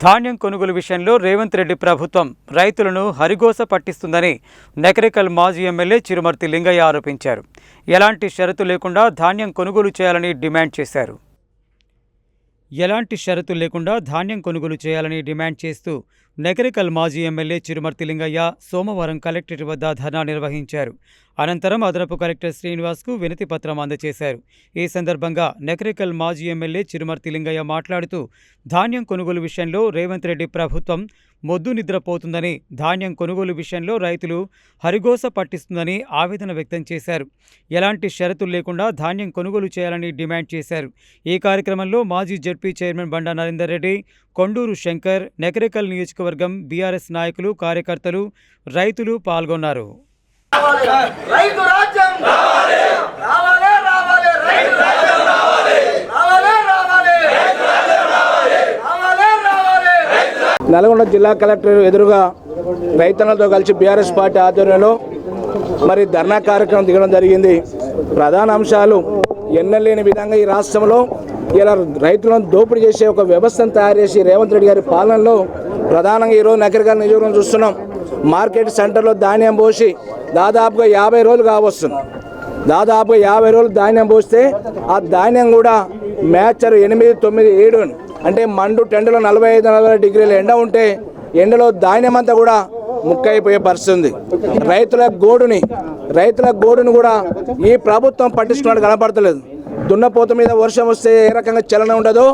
ధాన్యం కొనుగోలు విషయంలో రేవంత్ రెడ్డి ప్రభుత్వం రైతులను హరిగోస పట్టిస్తుందని నకరికల్ మాజీ ఎమ్మెల్యే చిరుమర్తి లింగయ్య ఆరోపించారు. ఎలాంటి షరతు లేకుండా ధాన్యం కొనుగోలు చేయాలని డిమాండ్ చేస్తూ నకరికల్ మాజీ ఎమ్మెల్యే చిరుమర్తి లింగయ్య సోమవారం కలెక్టరేట్ వద్ద ధర్నా నిర్వహించారు. అనంతరం అదనపు కలెక్టర్ శ్రీనివాస్కు వినతి పత్రం అందజేశారు. ఈ సందర్భంగా నకరికల్ మాజీ ఎమ్మెల్యే చిరుమర్తి లింగయ్య మాట్లాడుతూ ధాన్యం కొనుగోలు విషయంలో రేవంత్ రెడ్డి ప్రభుత్వం మొద్దు నిద్రపోతుందని, ధాన్యం కొనుగోలు విషయంలో రైతులు హరిగోస పట్టిస్తుందని ఆవేదన వ్యక్తం చేశారు. ఎలాంటి షరతులు లేకుండా ధాన్యం కొనుగోలు చేయాలని డిమాండ్ చేశారు. ఈ కార్యక్రమంలో మాజీ జెడ్పీ చైర్మన్ బండా నరేందర్ రెడ్డి, కొండూరు శంకర్, నకరికల్ నియోజకవర్గం బీఆర్ఎస్ నాయకులు, కార్యకర్తలు, రైతులు పాల్గొన్నారు. నల్గొండ జిల్లా కలెక్టర్ ఎదురుగా రైతన్నలతో కలిసి బీఆర్ఎస్ పార్టీ ఆధ్వర్యంలో మరి ధర్నా కార్యక్రమం దిగడం జరిగింది. ప్రధాన అంశాలు ఎన్నలేని విధంగా ఈ రాష్ట్రంలో ఇలా రైతులను దోపిడీ చేసే ఒక వ్యవస్థను తయారు చేసి రేవంత్ రెడ్డి గారి పాలనలో ప్రధానంగా ఈరోజు నకరికల్ నియోజకవర్గం చూస్తున్నాం. మార్కెట్ సెంటర్లో ధాన్యం పోసి దాదాపుగా 50 రోజులు కావస్తుంది. దాదాపుగా 50 రోజులు ధాన్యం పోస్తే ఆ ధాన్యం కూడా మ్యాచర్ 8, 9, 7 అంటే మండు టెండలో 45-40 డిగ్రీల ఎండ ఉంటే ఎండలో ధాన్యం అంతా కూడా ముక్కైపోయే పరిస్థితి ఉంది. రైతుల గోడుని కూడా ఈ ప్రభుత్వం పట్టించుకున్నట్టు కనపడతలేదు. దున్నపోత మీద వర్షం వస్తే ఏ రకంగా చలన ఉండదో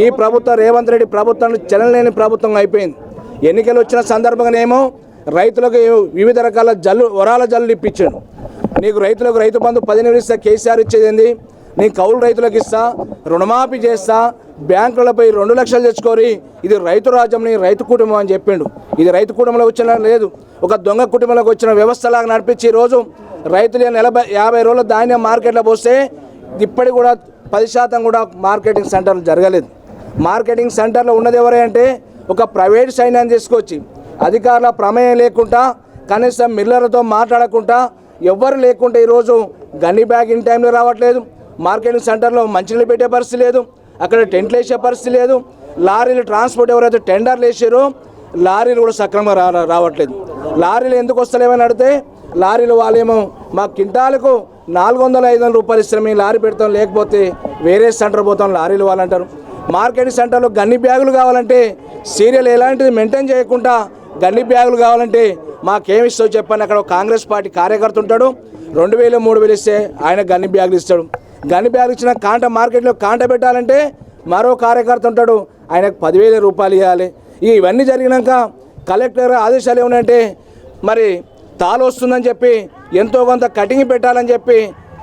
ఈ ప్రభుత్వం రేవంత్ రెడ్డి ప్రభుత్వం చలనలేని ప్రభుత్వం అయిపోయింది. ఎన్నికలు వచ్చిన సందర్భంగానేమో రైతులకు వివిధ రకాల వరాల జల్లు ఇప్పించాడు. నీకు రైతులకు రైతు బంధు 10 ఇస్తా, కేసీఆర్ ఇచ్చేది, నీ కౌలు రైతులకు ఇస్తా, రుణమాఫీ చేస్తా, బ్యాంకులపై 2 లక్షలు తెచ్చుకోరి, ఇది రైతు రాజ్యం, నీ రైతు కుటుంబం అని చెప్పిండు. ఇది రైతు కుటుంబంలో వచ్చిన లేదు, ఒక దొంగ కుటుంబంలోకి వచ్చిన వ్యవస్థలాగా నడిపించి ఈరోజు రైతులు 50 రోజుల ధాన్యం మార్కెట్లో పోస్తే ఇప్పటికి కూడా 10% కూడా మార్కెటింగ్ సెంటర్లు జరగలేదు. మార్కెటింగ్ సెంటర్లో ఉన్నది ఎవరే అంటే ఒక ప్రైవేట్ సైన్యాన్ని తీసుకొచ్చి అధికారుల ప్రమేయం లేకుండా, కనీసం మిల్లర్లతో మాట్లాడకుండా, ఎవ్వరు లేకుండా ఈరోజు గన్ని బ్యాగ్ ఇన్ టైంలో రావట్లేదు. మార్కెటింగ్ సెంటర్లో మంచినీళ్ళు పెట్టే పరిస్థితి లేదు, అక్కడ టెంట్లు వేసే పరిస్థితి లేదు. లారీలు ట్రాన్స్పోర్ట్ ఎవరైతే టెండర్లు వేసారో లారీలు కూడా సక్రమంగా రావట్లేదు. లారీలు ఎందుకు వస్తలేమని అడిగితే లారీలు వాళ్ళేమో మా కింటాలకు 400-500 రూపాయలు ఇస్తాం, మేము లారీ పెడతాం, లేకపోతే వేరే సెంటర్ పోతాం లారీలు వాళ్ళంటారు. మార్కెటింగ్ సెంటర్లో గన్ని బ్యాగులు కావాలంటే సీరియల్ ఎలాంటిది మెయింటైన్ చేయకుండా గన్ని బ్యాగులు కావాలంటే మాకేమిస్తావు చెప్పండి. అక్కడ కాంగ్రెస్ పార్టీ కార్యకర్త ఉంటాడు, 2000, 3000 ఇస్తే ఆయన గన్ని బ్యాగులు ఇస్తాడు. గన్ని బ్యాగులు ఇచ్చిన మార్కెట్లో కాంట పెట్టాలంటే మరో కార్యకర్త ఉంటాడు, ఆయనకు 10,000 రూపాయలు ఇవ్వాలి. ఇవన్నీ జరిగినాక కలెక్టర్ ఆదేశాలు ఏమన్నాయంటే మరి తాలు వస్తుందని చెప్పి ఎంతో కొంత కటింగ్ పెట్టాలని చెప్పి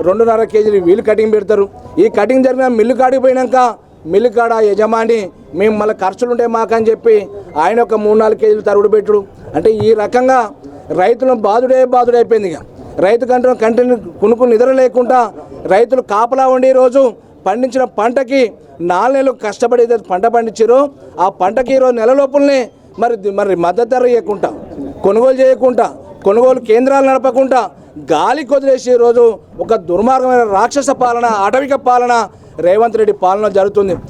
2.5 కేజీలు వీళ్ళు కటింగ్ పెడతారు. ఈ కటింగ్ జరిగిన మిల్లు కాడికి పోయినాక మిల్లు కాడ యజమాని మేము మళ్ళీ ఖర్చులు ఉంటాయి మాకని చెప్పి ఆయన ఒక 3-4 కేజీలు తరుగుడు పెట్టుడు. అంటే ఈ రకంగా రైతులను బాధుడైపోయింది. ఇక రైతు కంటే కొనుక్కు నిద్ర లేకుండా రైతులు కాపలా ఉండి రోజు పండించిన పంటకి 4 నెలలు కష్టపడి పంట పండించారు. ఆ పంటకి ఈరోజు నెల లోపలనే మరి మద్దతు ధర ఇవ్వకుండా, కొనుగోలు చేయకుండా, కొనుగోలు కేంద్రాలు నడపకుండా గాలి కొదిలేసి రోజు ఒక దుర్మార్గమైన రాక్షస పాలన, అటవిక పాలన రేవంత్ రెడ్డి పాలన జరుగుతుంది.